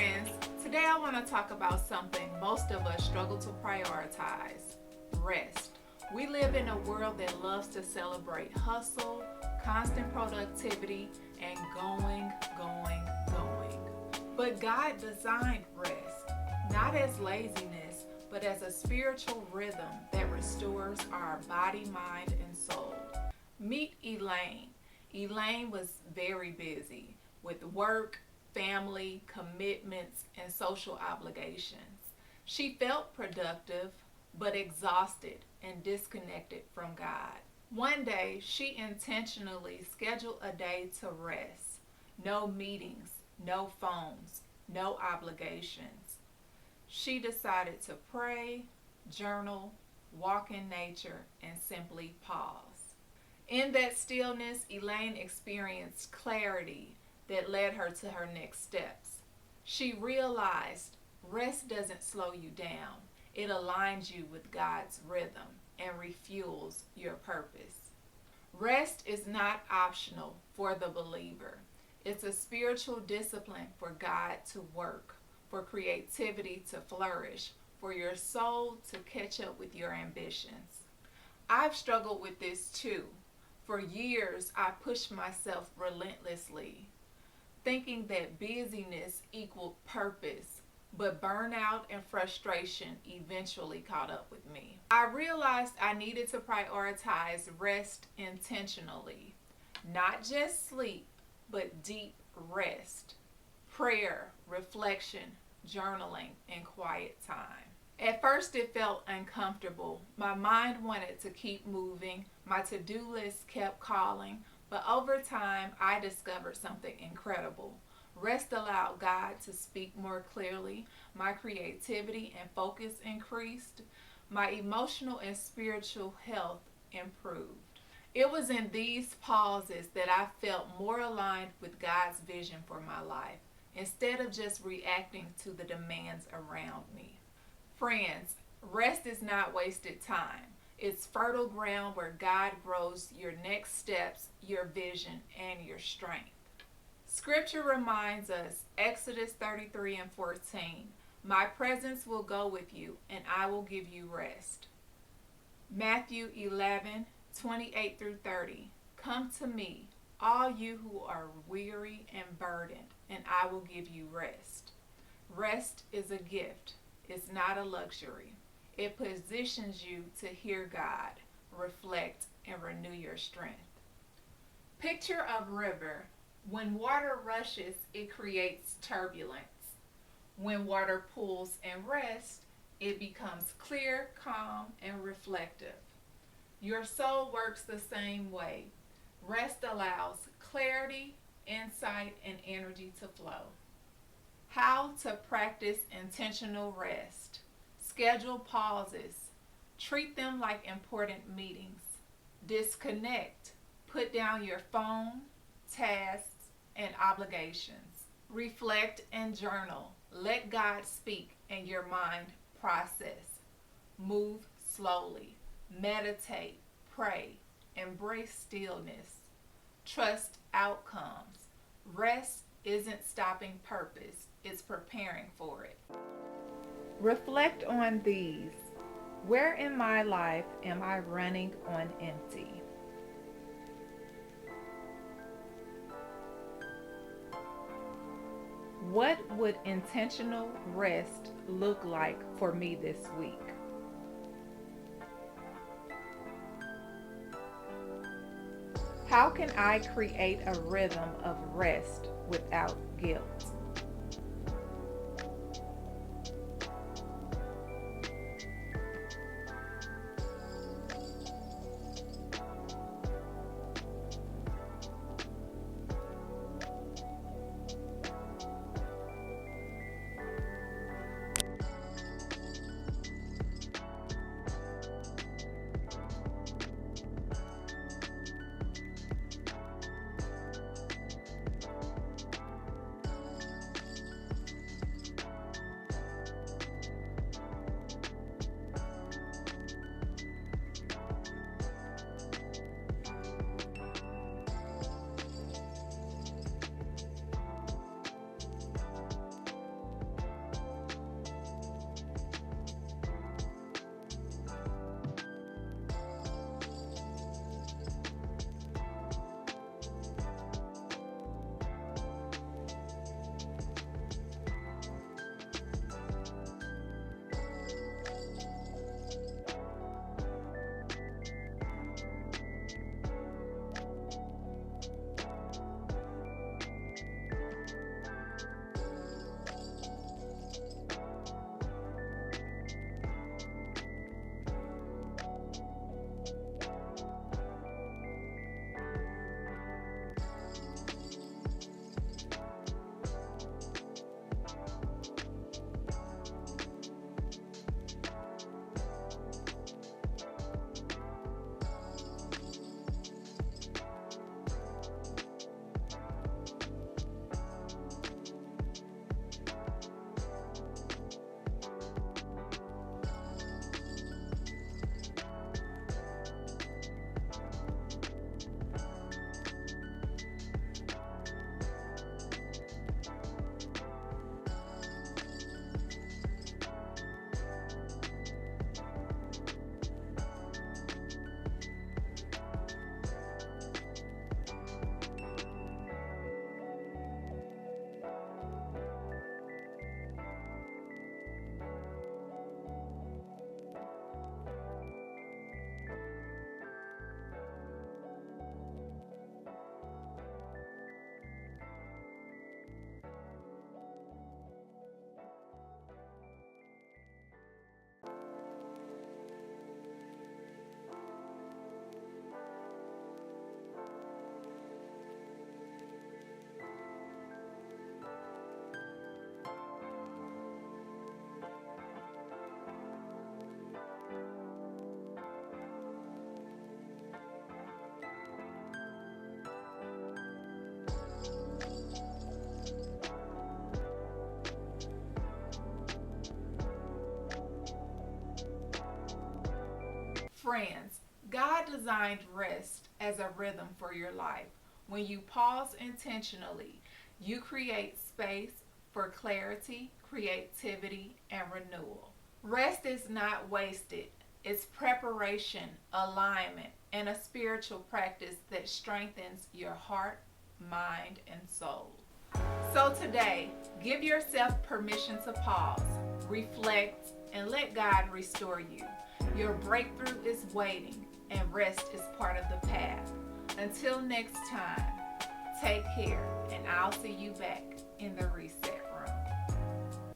friends. Today I want to talk about something most of us struggle to prioritize: rest. We live in a world that loves to celebrate hustle, constant productivity, and going. But God designed rest, not as laziness, but as a spiritual rhythm that restores our body, mind, and soul. Meet Elaine. Elaine was very busy with work, family, commitments, and social obligations. She felt productive, but exhausted and disconnected from God. One day, she intentionally scheduled a day to rest. No meetings, no phones, no obligations. She decided to pray, journal, walk in nature, and simply pause. In that stillness, Elaine experienced clarity that led her to her next steps. She realized rest doesn't slow you down, it aligns you with God's rhythm and refuels your purpose. Rest is not optional for the believer. It's a spiritual discipline for God to work, for creativity to flourish, for your soul to catch up with your ambitions. I've struggled with this too. For years, I pushed myself relentlessly, thinking that busyness equaled purpose, but burnout and frustration eventually caught up with me. I realized I needed to prioritize rest intentionally, not just sleep, but deep rest, prayer, reflection, journaling, and quiet time. At first, it felt uncomfortable. My mind wanted to keep moving, my to do list kept calling, but over time, I discovered something incredible. Rest allowed God to speak more clearly, my creativity and focus increased, my emotional and spiritual health improved. It was in these pauses that I felt more aligned with God's vision for my life, instead of just reacting to the demands around me. Friends, rest is not wasted time. It's fertile ground where God grows your next steps, your vision, and your strength. Scripture reminds us, Exodus 33 and 14, "My presence will go with you, and I will give you rest." Matthew 11:28 through 30, "Come to me, all you who are weary and burdened, and I will give you rest." Rest is a gift. It's not a luxury. It positions you to hear God, reflect, and renew your strength. Picture a river. When water rushes, it creates turbulence. When water pools and rests, it becomes clear, calm, and reflective. Your soul works the same way. Rest allows clarity, insight, and energy to flow. How to practice intentional rest. Schedule pauses. Treat them like important meetings. Disconnect. Put down your phone, tasks, and obligations. Reflect and journal. Let God speak and your mind process. Move slowly. Meditate. Pray. Embrace stillness. Trust outcomes. Rest isn't stopping purpose, it's preparing for it. Reflect on these. Where in my life am I running on empty? What would intentional rest look like for me this week? How can I create a rhythm of rest without guilt? Friends, God designed rest as a rhythm for your life. When you pause intentionally, you create space for clarity, creativity, and renewal. Rest is not wasted, it's preparation, alignment, and a spiritual practice that strengthens your heart, mind, and soul. So today, give yourself permission to pause, reflect, and let God restore you. Your breakthrough is waiting, and rest is part of the path. Until next time, take care, and I'll see you back in the reset.